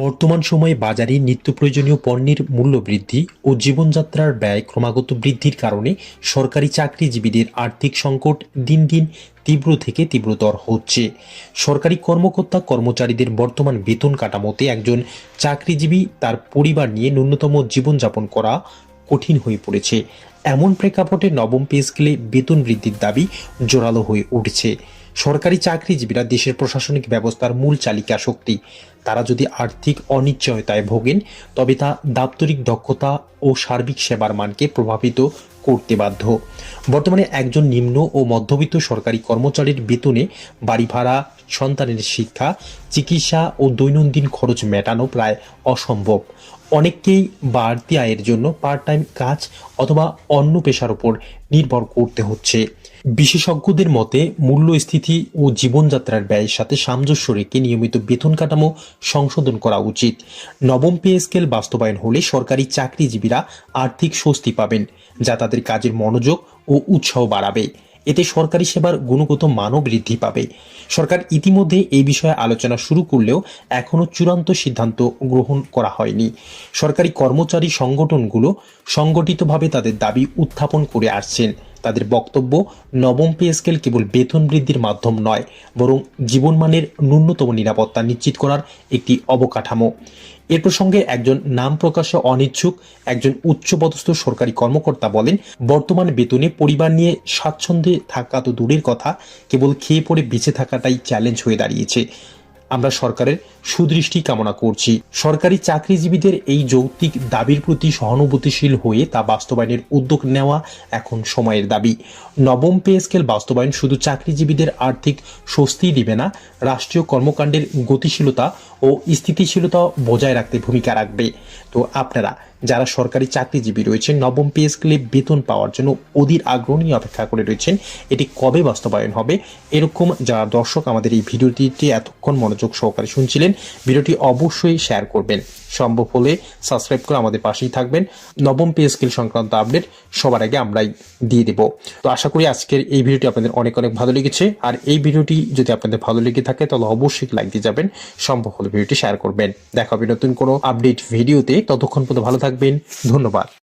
বর্তমান সময়ে বাজারে নিত্য প্রয়োজনীয় পণ্যের মূল্য বৃদ্ধি ও জীবনযাত্রার ব্যয় ক্রমাগত বৃদ্ধির কারণে সরকারি চাকরিজীবীদের আর্থিক সংকট দিন দিন তীব্র থেকে তীব্রতর হচ্ছে। সরকারি কর্মকর্তা কর্মচারীদের বর্তমান বেতন কাঠামোতে একজন চাকরিজীবী তার পরিবার নিয়ে ন্যূনতম জীবনযাপন করা কঠিন হয়ে পড়েছে। এমন প্রেক্ষাপটে নবম পে স্কেলে বেতন বৃদ্ধির দাবি জোরালো হয়ে উঠেছে। সরকারি চাকরিজীবীরা দেশের প্রশাসনিক ব্যবস্থার মূল চালিকা শক্তি। তারা যদি আর্থিক অনিশ্চয়তায় ভোগেন তবে তা দাপ্তরিক দক্ষতা ও সার্বিক সেবার মানকে প্রভাবিত করতে বাধ্য। বর্তমানে একজন নিম্ন ও মধ্যবিত্ত সরকারি কর্মচারীর বেতনে বাড়ি ভাড়া, সন্তানের শিক্ষা, চিকিৎসা ও দৈনন্দিন খরচ মেটানো প্রায় অসম্ভব। অনেককেই বাড়তি আয়ের জন্য পার্ট টাইম কাজ অথবা অন্য পেশার উপর নির্ভর করতে হচ্ছে। বিশেষজ্ঞদের মতে মূল্যস্ফীতি ও জীবনযাত্রার ব্যয়ের সাথে সামঞ্জস্য রেখে নিয়মিত বেতন কাঠামো সংশোধন করা উচিত। নবম পে স্কেল বাস্তবায়ন হলে সরকারি চাকরিজীবীরা আর্থিক স্বস্তি পাবেন, যা তাদের কাজের মনোযোগ ও উৎসাহ বাড়াবে। এতে সরকারি সেবার গুণগত মানও বৃদ্ধি পাবে। সরকার ইতিমধ্যে এই বিষয়ে আলোচনা শুরু করলেও এখনও চূড়ান্ত সিদ্ধান্ত গ্রহণ করা হয়নি। সরকারি কর্মচারী সংগঠনগুলো সংগঠিতভাবে তাদের দাবি উত্থাপন করে আসছেন। তাদের বক্তব্য, নবম পে স্কেল কেবল বেতন বৃদ্ধির মাধ্যম নয়, বরং জীবনমানের ন্যূনতম নিরাপত্তা নিশ্চিত করার একটি অবকাঠামো। এ প্রসঙ্গে একজন নাম প্রকাশে অনিচ্ছুক একজন উচ্চপদস্থ সরকারি কর্মকর্তা বলেন, বর্তমান বেতনে পরিবার নিয়ে স্বাচ্ছন্দ্যে থাকা তো দূরের কথা, কেবল খেয়ে পড়ে বেঁচে থাকাটাই চ্যালেঞ্জ হয়ে দাঁড়িয়েছে। আমরা সরকারের সুদৃষ্টি কামনা করছি। সরকারি চাকরিজীবীদের এই যৌক্তিক দাবির প্রতি সহানুভূতিশীল হয়ে তা বাস্তবায়নের উদ্যোগ নেওয়া এখন সময়ের দাবি। নবম পে স্কেল বাস্তবায়ন শুধু চাকরিজীবীদের আর্থিক স্বস্তি দিবে না, রাষ্ট্রীয় কর্মকাণ্ডের গতিশীলতা ও স্থিতিশীলতা বজায় রাখতে ভূমিকা রাখবে। তো আপনারা যারা সরকারি চাকরিজীবী রয়েছেন, নবম পে স্কেলে বেতন পাওয়ার জন্য অধীর আগ্রহ নিয়ে অপেক্ষা করে রয়েছেন, এটি কবে বাস্তবায়ন হবে, এরকম যারা দর্শক আমাদের এই ভিডিওটিতে এতক্ষণ মনোযোগ সহকারে শুনছিলেন, ভিডিওটি অবশ্যই শেয়ার করবেন। সম্ভব হলে সাবস্ক্রাইব করে আমাদের পাশেই থাকবেন। নবম পে স্কেল সংক্রান্ত আপডেট সবার আগে আমরাই দিয়ে দেব। তো আশা করি আজকের এই ভিডিওটি আপনাদের অনেক অনেক ভালো লেগেছে। আর এই ভিডিওটি যদি আপনাদের ভালো লেগে থাকে তাহলে অবশ্যই লাইক দিয়ে যাবেন, সম্ভব হলে ভিডিওটি শেয়ার করবেন। দেখা হবে নতুন কোনো আপডেট ভিডিওতে, ততক্ষণ পর্যন্ত ভালো থাকবেন। ধন্যবাদ।